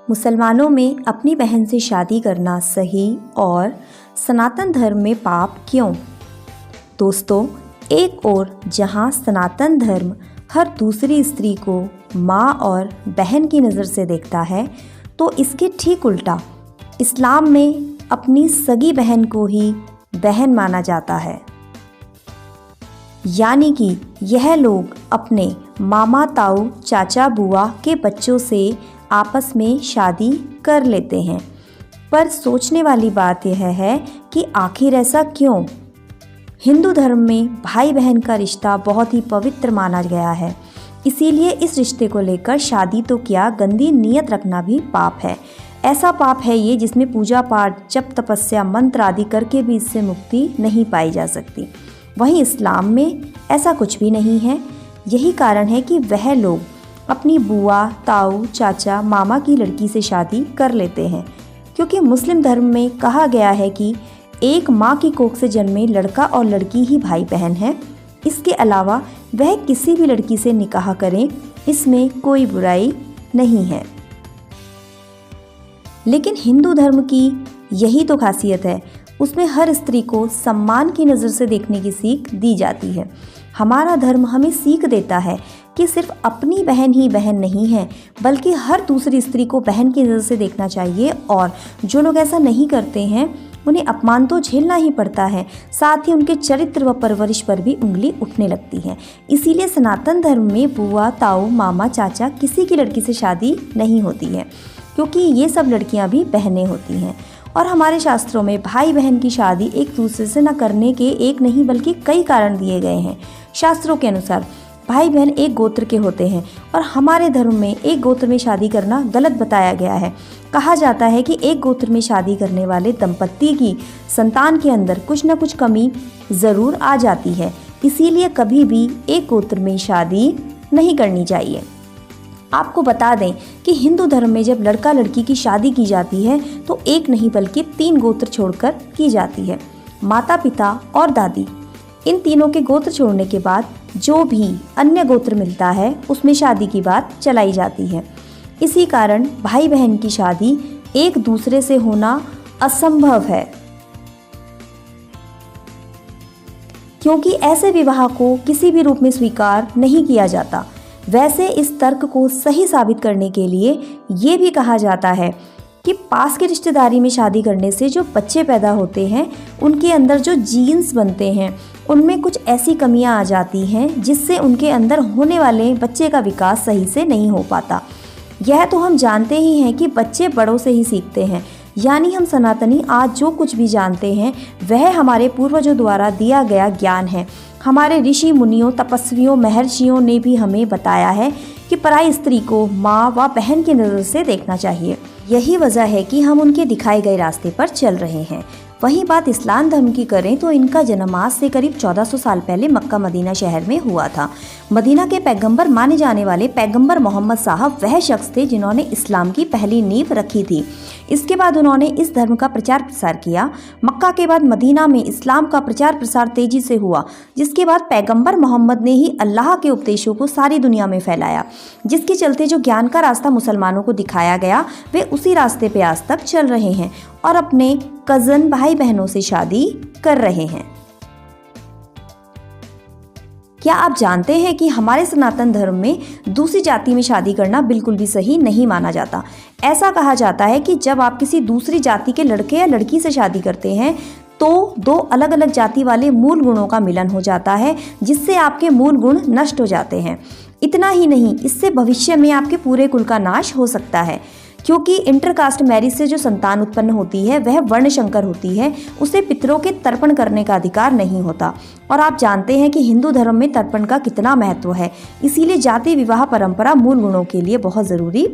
मुसलमानों में अपनी बहन से शादी करना सही और सनातन धर्म में पाप क्यों? दोस्तों, एक ओर जहां सनातन धर्म हर दूसरी स्त्री को माँ और बहन की नज़र से देखता है, तो इसके ठीक उल्टा इस्लाम में अपनी सगी बहन को ही बहन माना जाता है। यानी कि यह लोग अपने मामा ताऊ चाचा बुआ के बच्चों से आपस में शादी कर लेते हैं। पर सोचने वाली बात यह है कि आखिर ऐसा क्यों? हिंदू धर्म में भाई बहन का रिश्ता बहुत ही पवित्र माना गया है, इसीलिए इस रिश्ते को लेकर शादी तो क्या, गंदी नीयत रखना भी पाप है। ऐसा पाप है ये जिसमें पूजा पाठ, जप, तपस्या, मंत्र आदि करके भी इससे मुक्ति नहीं पाई जा सकती। वहीं इस्लाम में ऐसा कुछ भी नहीं है। यही कारण है कि वह लोग अपनी बुआ, ताऊ, चाचा, मामा की लड़की से शादी कर लेते हैं, क्योंकि मुस्लिम धर्म में कहा गया है कि एक माँ की कोख से जन्मे लड़का और लड़की ही भाई बहन हैं। इसके अलावा वह किसी भी लड़की से निकाह करें, इसमें कोई बुराई नहीं है। लेकिन हिंदू धर्म की यही तो खासियत है, उसमें हर स्त्री को सम्मान की नज़र से देखने की सीख दी जाती है। हमारा धर्म हमें सीख देता है कि सिर्फ अपनी बहन ही बहन नहीं है, बल्कि हर दूसरी स्त्री को बहन की नज़र से देखना चाहिए। और जो लोग ऐसा नहीं करते हैं उन्हें अपमान तो झेलना ही पड़ता है, साथ ही उनके चरित्र व परवरिश पर भी उंगली उठने लगती है। इसीलिए सनातन धर्म में बुआ, ताऊ, मामा, चाचा किसी की लड़की से शादी नहीं होती है, क्योंकि ये सब लड़कियां भी बहनें होती हैं। और हमारे शास्त्रों में भाई बहन की शादी एक दूसरे से न करने के एक नहीं बल्कि कई कारण दिए गए हैं। शास्त्रों के अनुसार भाई बहन एक गोत्र के होते हैं और हमारे धर्म में एक गोत्र में शादी करना गलत बताया गया है। कहा जाता है कि एक गोत्र में शादी करने वाले दंपत्ति की संतान के अंदर कुछ न कुछ कमी ज़रूर आ जाती है, इसीलिए कभी भी एक गोत्र में शादी नहीं करनी चाहिए। आपको बता दें कि हिंदू धर्म में जब लड़का लड़की की शादी की जाती है तो एक नहीं बल्कि 3 गोत्र छोड़कर की जाती है। माता, पिता और दादी, इन तीनों के गोत्र छोड़ने के बाद जो भी अन्य गोत्र मिलता है उसमें शादी की बात चलाई जाती है। इसी कारण भाई बहन की शादी एक दूसरे से होना असंभव है, क्योंकि ऐसे विवाह को किसी भी रूप में स्वीकार नहीं किया जाता। वैसे इस तर्क को सही साबित करने के लिए ये भी कहा जाता है कि पास की रिश्तेदारी में शादी करने से जो बच्चे पैदा होते हैं उनके अंदर जो जीन्स बनते हैं उनमें कुछ ऐसी कमियां आ जाती हैं जिससे उनके अंदर होने वाले बच्चे का विकास सही से नहीं हो पाता। यह तो हम जानते ही हैं कि बच्चे बड़ों से ही सीखते हैं, यानी हम सनातनी आज जो कुछ भी जानते हैं वह हमारे पूर्वजों द्वारा दिया गया ज्ञान है। हमारे ऋषि मुनियों, तपस्वियों, महर्षियों ने भी हमें बताया है कि पराई स्त्री को माँ व बहन की नज़र से देखना चाहिए। यही वजह है कि हम उनके दिखाए गए रास्ते पर चल रहे हैं। वहीं बात इस्लाम धर्म की करें तो इनका जन्म आज से करीब 1400 साल पहले मक्का मदीना शहर में हुआ था। मदीना के पैगंबर माने जाने वाले पैगंबर मोहम्मद साहब वह शख्स थे जिन्होंने इस्लाम की पहली नींव रखी थी। इसके बाद उन्होंने इस धर्म का प्रचार प्रसार किया। मक्का के बाद मदीना में इस्लाम का प्रचार प्रसार तेजी से हुआ, जिसके बाद पैगंबर मोहम्मद ने ही अल्लाह के उपदेशों को सारी दुनिया में फैलाया, जिसके चलते जो ज्ञान का रास्ता मुसलमानों को दिखाया गया वे उसी रास्ते पे आज तक चल रहे हैं और अपने कज़न भाई बहनों से शादी कर रहे हैं। क्या आप जानते हैं कि हमारे सनातन धर्म में दूसरी जाति में शादी करना बिल्कुल भी सही नहीं माना जाता। ऐसा कहा जाता है कि जब आप किसी दूसरी जाति के लड़के या लड़की से शादी करते हैं तो 2 अलग अलग जाति वाले मूल गुणों का मिलन हो जाता है, जिससे आपके मूल गुण नष्ट हो जाते हैं। इतना ही नहीं, इससे भविष्य में आपके पूरे कुल का नाश हो सकता है, क्योंकि इंटरकास्ट मैरिज से जो संतान उत्पन्न होती है वह वर्णशंकर होती है, उसे पितरों के तर्पण करने का अधिकार नहीं होता। और आप जानते हैं कि हिंदू धर्म में तर्पण का कितना महत्व है, इसीलिए जाति विवाह परंपरा मूल गुणों के लिए बहुत ज़रूरी